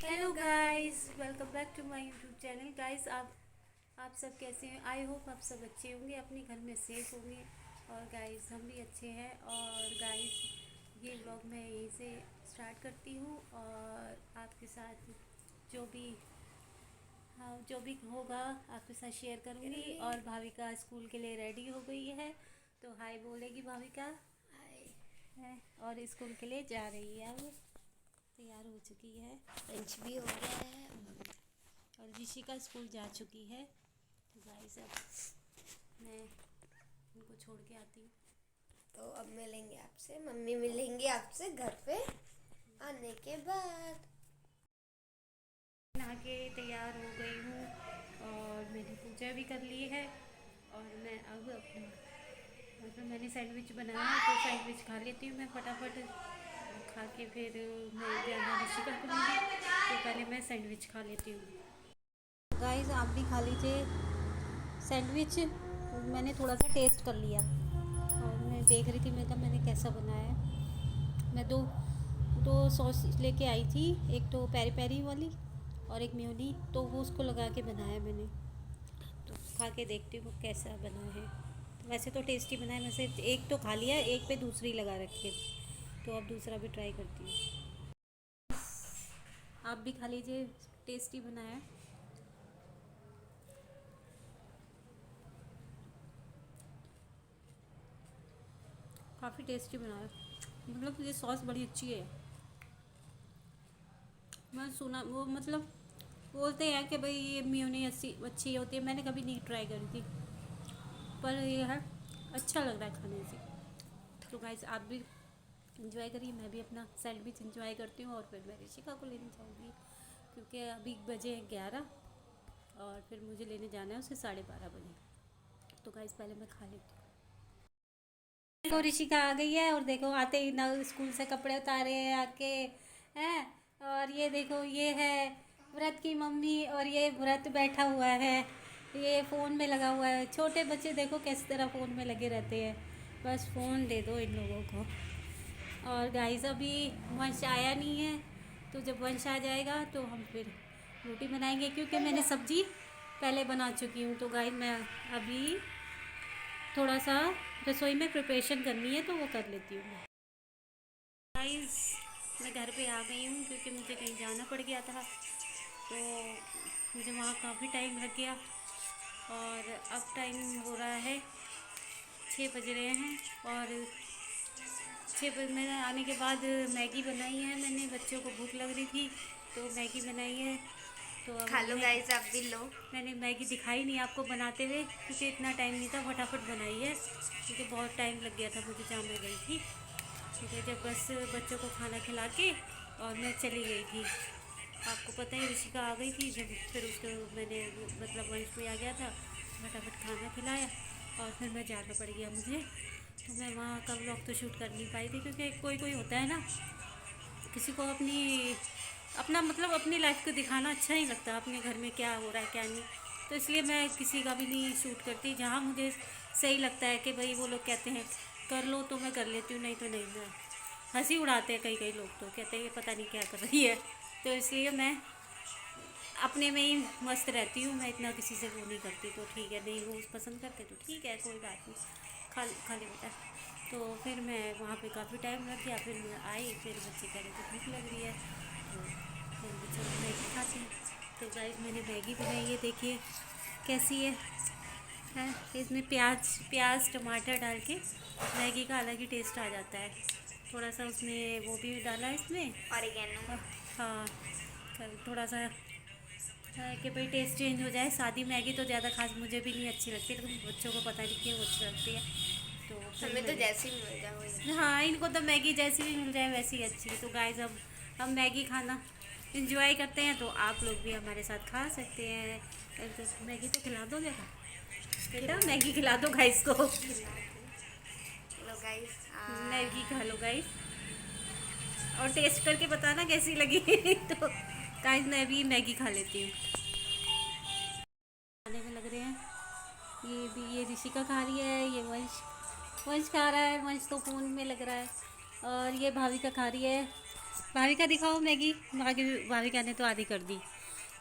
Hello guys, welcome back to my YouTube channel. Guys, आप सब कैसे हैं? आई होप आप सब अच्छे होंगे, अपने घर में सेफ होंगे। और गाइस, हम भी अच्छे हैं। और गाइस, ये व्लॉग मैं यहीं से स्टार्ट करती हूँ और आपके साथ जो भी हाँ जो भी होगा आपके साथ शेयर करूँगी। और भाविका स्कूल के लिए रेडी हो गई है, तो हाय बोलेगी भाविका। है और स्कूल के लिए जा रही है, अब तैयार हो चुकी है। लंच भी हो गया है। और ऋषिका स्कूल जा चुकी है। तो गाइस, अब मैं उनको छोड़ के आती हूँ। तो अब मिलेंगे आपसे, मम्मी मिलेंगे आपसे घर पे आने के बाद। नहा के तैयार हो गई हूँ और मैंने पूजा भी कर ली है। और मैं अब अपना मतलब मैंने सैंडविच बनाया है, तो सैंडविच खा लेती हूँ मैं फटाफट। खा के फिर मैं जाना ऋषिका को मिली, तो पहले मैं सैंडविच खा लेती हूँ। गाइस, आप भी खा लीजिए सैंडविच। मैंने थोड़ा सा टेस्ट कर लिया और मैं देख रही थी, मैं कहा मैंने कैसा बनाया है। मैं दो दो सॉस लेके आई थी, एक तो पेरी पेरी वाली और एक मेयोनी, तो वो उसको लगा के बनाया मैंने। तो खा के देखती हूँ कैसा बना है। तो वैसे तो टेस्टी बना है। वैसे एक तो खा लिया, एक पे दूसरी लगा रखी है, तो अब दूसरा भी ट्राई करती हूँ। आप भी खा लीजिए, टेस्टी बना है। काफ़ी टेस्टी बना है, मतलब ये सॉस बड़ी अच्छी है। मैं सुना वो मतलब बोलते हैं कि भाई ये मेयोनी अच्छी होती है। मैंने कभी नहीं ट्राई करी थी, पर ये है अच्छा लग रहा है खाने से। तो गाइस, आप भी इंजॉय करिए, मैं भी अपना सैंडविच इंजॉय करती हूँ और फिर मैं ऋषिका को लेने जाऊँगी, क्योंकि अभी बजे हैं 11 और फिर मुझे लेने जाना है उसे 12:30 बजे। तो गाइस, पहले मैं खा लेती हूँ। देखो, ऋषिका आ गई है और देखो आते ही ना स्कूल से कपड़े उतारे हैं आके हैं। और ये देखो, ये है व्रत की मम्मी और ये व्रत बैठा हुआ है, ये फ़ोन में लगा हुआ है। छोटे बच्चे देखो किस तरह फ़ोन में लगे रहते हैं, बस फ़ोन दे दो इन लोगों को। और गाइस, अभी वंश आया नहीं है, तो जब वंश आ जाएगा तो हम फिर रोटी बनाएंगे, क्योंकि मैंने सब्ज़ी पहले बना चुकी हूँ। तो गाइस, मैं अभी थोड़ा सा रसोई में प्रिपरेशन करनी है, तो वो कर लेती हूँ मैं। गाइस, मैं घर पे आ गई हूँ, क्योंकि मुझे कहीं जाना पड़ गया था, तो मुझे वहाँ काफ़ी टाइम लग गया। और अब टाइम हो रहा है 6 बज रहे हैं। और 6 बजे मैंने आने के बाद मैगी बनाई है मैंने, बच्चों को भूख लग रही थी तो मैगी बनाई है। तो अब खा लो गाइस, आप भी लो। मैंने मैगी दिखाई नहीं आपको बनाते हुए, क्योंकि इतना टाइम नहीं था, फटाफट बनाई है, क्योंकि बहुत टाइम लग गया था मुझे जहाँ मैं गई थी। ठीक है, जब बस बच्चों को खाना खिला के और मैं चली गई थी। आपको पता है ऋषिका आ गई थी जब, फिर उसको मैंने मतलब वंश भी आ गया था, फटाफट खाना खिलाया और फिर मैं जाना पड़ गया मुझे। तो मैं वहाँ का व्लॉग तो शूट कर नहीं पाई थी, क्योंकि कोई कोई होता है ना, किसी को अपना मतलब अपनी लाइफ को दिखाना अच्छा नहीं लगता, अपने घर में क्या हो रहा है क्या नहीं। तो इसलिए मैं किसी का भी नहीं शूट करती। जहाँ मुझे सही लगता है कि भाई वो लोग कहते हैं कर लो तो मैं कर लेती हूँ, नहीं तो नहीं। मैं हंसी उड़ाते हैं कई कई लोग, तो कहते हैं ये पता नहीं क्या कर रही है। तो इसलिए मैं अपने में ही मस्त रहती हूँ, मैं इतना किसी से वो नहीं करती। तो ठीक है, नहीं वो पसंद करते तो ठीक है, कोई बात नहीं, खा ले बेटा। तो फिर मैं वहाँ पे काफ़ी टाइम लग गया, फिर मैं आई, फिर बच्चे कह रहे थे भूख लग रही है, तो फिर बच्चों को मैगी खाती हूँ। तो गाइस, मैंने मैगी बनाई है, देखिए कैसी है। इसमें प्याज प्याज टमाटर डाल के मैगी का अलग ही टेस्ट आ जाता है। थोड़ा सा उसमें वो भी डाला है इसमें। ऑरिगेनो। हाँ, थोड़ा सा कि भाई टेस्ट चेंज हो जाए। सादी मैगी तो ज़्यादा खास मुझे भी नहीं अच्छी लगती, लेकिन बच्चों को पता नहीं क्यों अच्छी लगती है। तो फिर हमें तो मैंने जैसे ही मिल जाए वही अच्छा। हाँ, इनको तो मैगी जैसी भी मिल जाए वैसी ही अच्छी है। तो गाइस, अब हम मैगी खाना इंजॉय करते हैं, तो आप लोग भी हमारे साथ खा सकते हैं। तो मैगी तो खिला दो बेटा, बेटा मैगी खिला दो गाइस को। लो गाइस। मैगी खा लो गाइस, और टेस्ट करके बताना कैसी लगी। तो गाइस, मैं भी मैगी खा लेती हूँ। खाने में लग रहे हैं, ये भी, ये ऋषिका खा रही है, ये वंश वंश खा रहा है, वंश तो फ़ोन में लग रहा है। और ये भाविका खा रही है, भाविका दिखाओ मैगी। भाविका ने तो आधी कर दी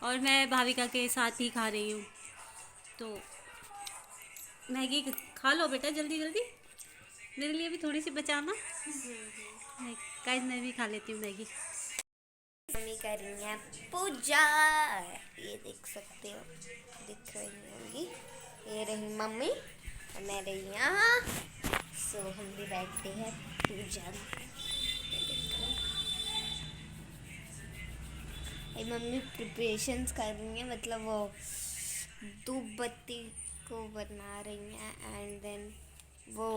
और मैं भाविका के साथ ही खा रही हूँ। तो मैगी खा लो बेटा जल्दी जल्दी, मेरे लिए भी थोड़ी सी बचाना। गाइस मैं भी खा लेती हूँ मैगी। मम्मी कर रही हैं पूजा, ये देख सकते हो, दिख रही होंगी। ये रही मम्मी और मैं रही यहाँ। सो हम भी बैठते हैं पूजा में। ये मम्मी प्रिपरेशंस कर रही हैं, मतलब वो धूप बत्ती को बना रही हैं एंड देन वो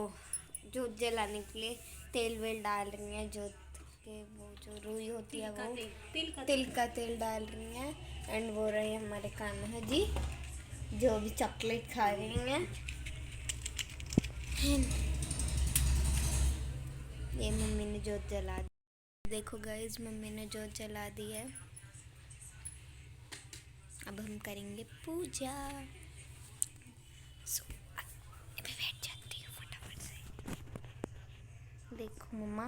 जोत जलाने के लिए तेल वेल डाल रही हैं। जोत के वो जो रुई होती है वो तिल का तेल डाल रही हैं। एंड वो रहे हमारे कान्हा जी जो भी चॉकलेट खा रही हैं। ये मम्मी ने जोत जला दी। देखो गाइस मम्मी ने जोत जला दी है। अब हम करेंगे पूजा। सो अभी बैठ जाती हूँ फटाफट से। देखो mumma,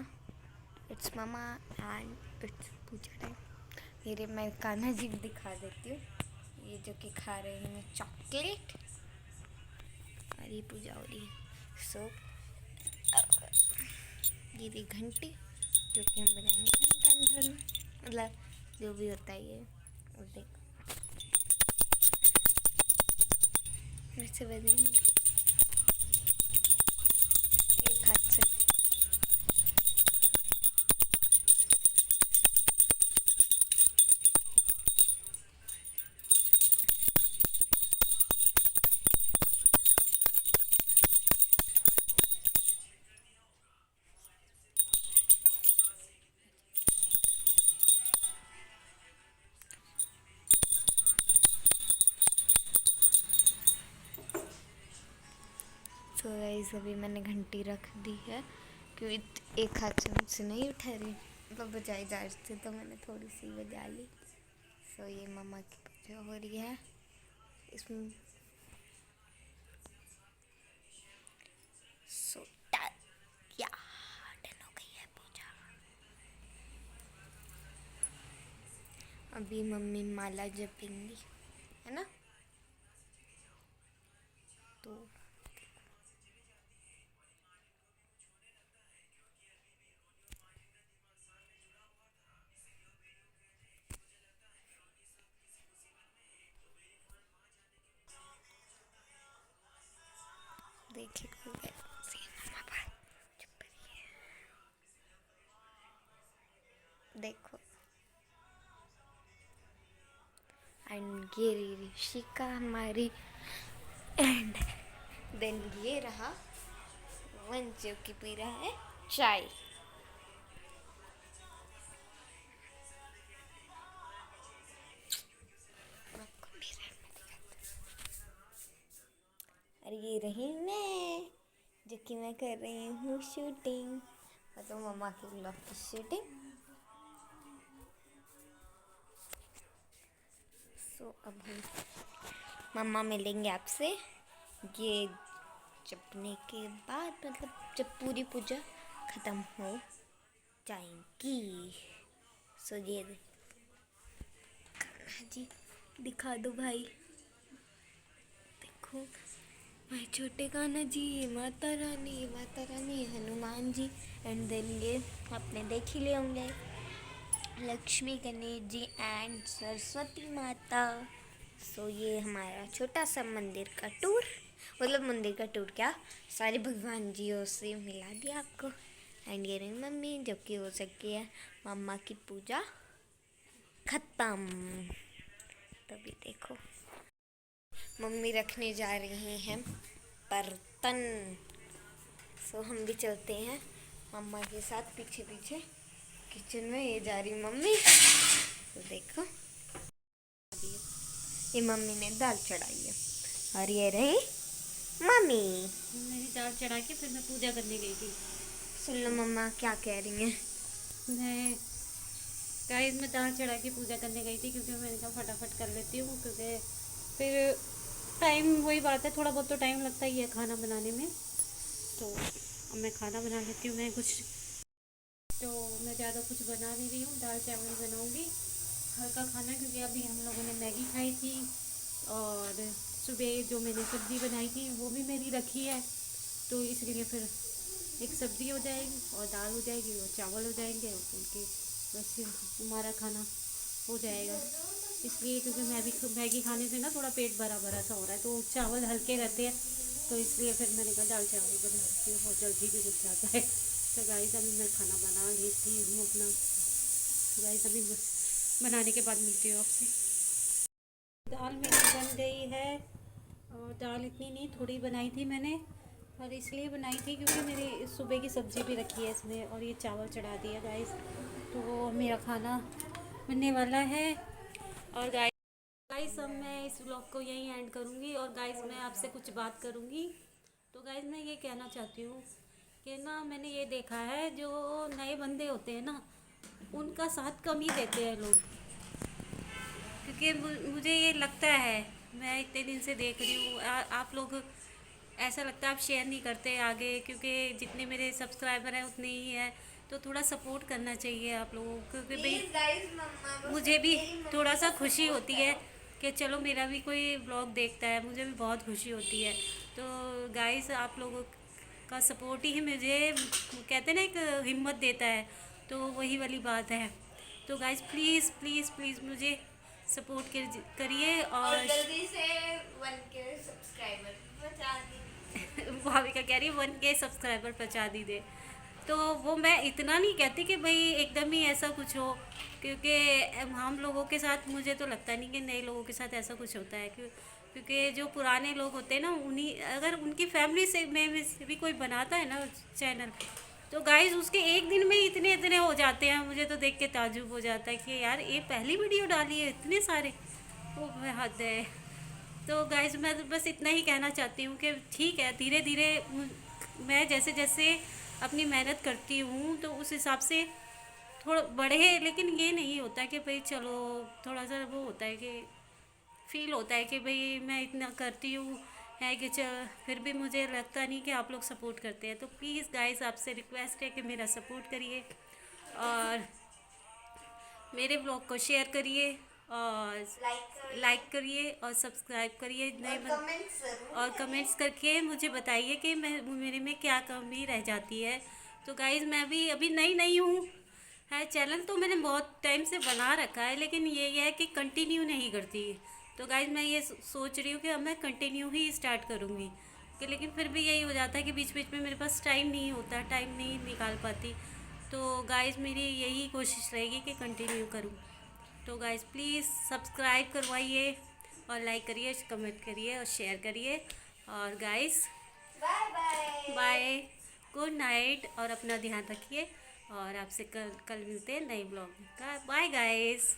it's mumma and it's puja time. मेरे मैं कान्हा जी भी दिखा देती हूँ, ये जो कि खा रहे हैं चॉकलेट और ये पूजा हो रही है। सो ये रही घंटी जो कि हम बजाएंगे धन धन धन, मतलब जो भी होता है ये। और देखो ऐसे बजेंगे एक हाथ से। तो गाइस अभी मैंने घंटी रख दी है क्योंकि एक हाथ से मुझसे नहीं उठा रही, मतलब बजाई जा रही थी तो मैंने थोड़ी सी बजा ली। सो ये मम्मा की पूजा हो रही है इसमें। सो या डन हो गई है पूजा। अभी मम्मी माला जपेंगी, है ना? तो देखिए देखो एंड ये ऋषिका हमारी एंड देन ये रहा वंश जो कि पी रहा है चाय। और ये रही मैं जो कि मैं कर रही हूँ शूटिंग, मतलब मम्मा के ब्लॉग की शूटिंग। सो अब हम मम्मा मिलेंगे आपसे ये जपने के बाद, मतलब जब पूरी पूजा ख़त्म हो जाएगी। सो ये जी दिखा दो भाई, देखो भाई छोटे कान्हा जी, माता रानी हनुमान जी एंड देन ये आपने देख ही लिए होंगे लक्ष्मी गणेश जी एंड सरस्वती माता। सो ये हमारा छोटा सा मंदिर का टूर, मतलब मंदिर का टूर क्या, सारे भगवान जियों से मिला दिया आपको। एंड ये रही मम्मी जो कि हो सकी है मम्मा की पूजा खत्म। तभी देखो मम्मी रखने जा रही हैं बर्तन। सो हम भी चलते हैं मम्मा के साथ पीछे पीछे किचन में। ये जा रही मम्मी, तो देखो ये मम्मी ने दाल चढ़ाई है और ये रही मम्मी। मैंने दाल चढ़ा के फिर मैं पूजा करने गई थी। सुन लो मम्मा क्या कह रही हैं। मैं गाइस मैं दाल चढ़ा के पूजा करने गई थी क्योंकि मैंने कहा फटाफट कर लेती हूँ, क्योंकि फिर टाइम, वही बात है, थोड़ा बहुत तो टाइम लगता ही है खाना बनाने में। तो अब मैं खाना बना लेती हूँ। मैं कुछ तो मैं ज़्यादा कुछ बना नहीं रही हूँ, दाल चावल बनाऊँगी हल्का खाना, क्योंकि अभी हम लोगों ने मैगी खाई थी और सुबह जो मैंने सब्ज़ी बनाई थी वो भी मेरी रखी है, तो इसलिए फिर एक सब्ज़ी हो जाएगी और दाल हो जाएगी और चावल हो जाएंगे और फुल के बस हमारा खाना हो जाएगा। इसलिए क्योंकि मैं भी मैगी खाने से ना थोड़ा पेट भरा भरा सा हो रहा है, तो चावल हल्के रहते हैं, तो इसलिए फिर मैंने कहा दाल चावल बना लेती हूँ और जल्दी भी बन जाता है। तो गाइस अभी मैं खाना बना लेती हूँ अपना, तो गाइस अभी बनाने के बाद मिलती हूँ आपसे। दाल मेरी बन गई है और दाल इतनी नहीं थोड़ी बनाई थी मैंने, और इसलिए बनाई थी क्योंकि मेरी सुबह की सब्ज़ी भी रखी है इसमें और ये चावल चढ़ा दिया गाइस, तो मेरा खाना बनने वाला है। और गाइस अब मैं इस व्लॉग को यहीं एंड करूँगी और गाइस मैं आपसे कुछ बात करूँगी। तो गाइस मैं ये कहना चाहती हूँ कि ना मैंने ये देखा है जो नए बंदे होते हैं ना उनका साथ कम ही देते हैं लोग, क्योंकि मुझे ये लगता है, मैं इतने दिन से देख रही हूँ आप लोग ऐसा लगता है आप शेयर नहीं करते आगे, क्योंकि जितने मेरे सब्सक्राइबर हैं उतने ही हैं, तो थोड़ा सपोर्ट करना चाहिए आप लोगों को, क्योंकि भाई मुझे भी थोड़ा सा खुशी होती है कि चलो मेरा भी कोई ब्लॉग देखता है, मुझे भी बहुत खुशी होती है। तो गाइस आप लोगों का सपोर्ट ही मुझे कहते हैं ना एक हिम्मत देता है, तो वही वाली बात है। तो गाइस प्लीज़ प्लीज़ प्लीज़ मुझे सपोर्ट करिए और जल्दी से 1K सब्सक्राइबर बचा दी। भाविका कह रही है 1K सब्सक्राइबर पहुंचा दी दे, तो वो मैं इतना नहीं कहती कि भाई एकदम ही ऐसा कुछ हो, क्योंकि हम लोगों के साथ मुझे तो लगता नहीं कि नए लोगों के साथ ऐसा कुछ होता है, क्योंकि जो पुराने लोग होते हैं ना उन्हीं अगर उनकी फैमिली से में से भी कोई बनाता है ना चैनल, तो गाइस उसके एक दिन में इतने इतने हो जाते हैं, मुझे तो देख के ताजुब हो जाता है कि यार ये पहली वीडियो डाली है इतने सारे, वो हद है। तो गाइस मैं तो बस इतना ही कहना चाहती हूँ कि ठीक है धीरे धीरे मैं जैसे जैसे अपनी मेहनत करती हूँ तो उस हिसाब से थोड़ा बढ़े, लेकिन ये नहीं होता कि भाई चलो थोड़ा सा वो होता है कि फील होता है कि भाई मैं इतना करती हूँ है कि फिर भी मुझे लगता नहीं कि आप लोग सपोर्ट करते हैं। तो प्लीज़ गाइस आपसे रिक्वेस्ट है कि मेरा सपोर्ट करिए और मेरे ब्लॉग को शेयर करिए और लाइक करिए और सब्सक्राइब करिए और कमेंट्स करके मुझे बताइए कि मेरे में क्या कमी रह जाती है। तो गाइज़ मैं भी अभी नई नई हूँ, है चैनल तो मैंने बहुत टाइम से बना रखा है, लेकिन ये है कि कंटिन्यू नहीं करती। तो गाइज़ मैं ये सोच रही हूँ कि अब मैं कंटिन्यू ही स्टार्ट करूँगी, कि लेकिन फिर भी यही हो जाता है कि बीच बीच में मेरे पास टाइम नहीं होता, टाइम नहीं निकाल पाती। तो गाइज़ मेरी यही कोशिश रहेगी कि कंटिन्यू करूँ। तो गाइज़ प्लीज़ सब्सक्राइब करवाइए और लाइक करिए, कमेंट करिए और शेयर करिए। और guys bye bye. Bye, good night और अपना ध्यान रखिए और आपसे कल मिलते हैं नए ब्लॉग में। Bye guys.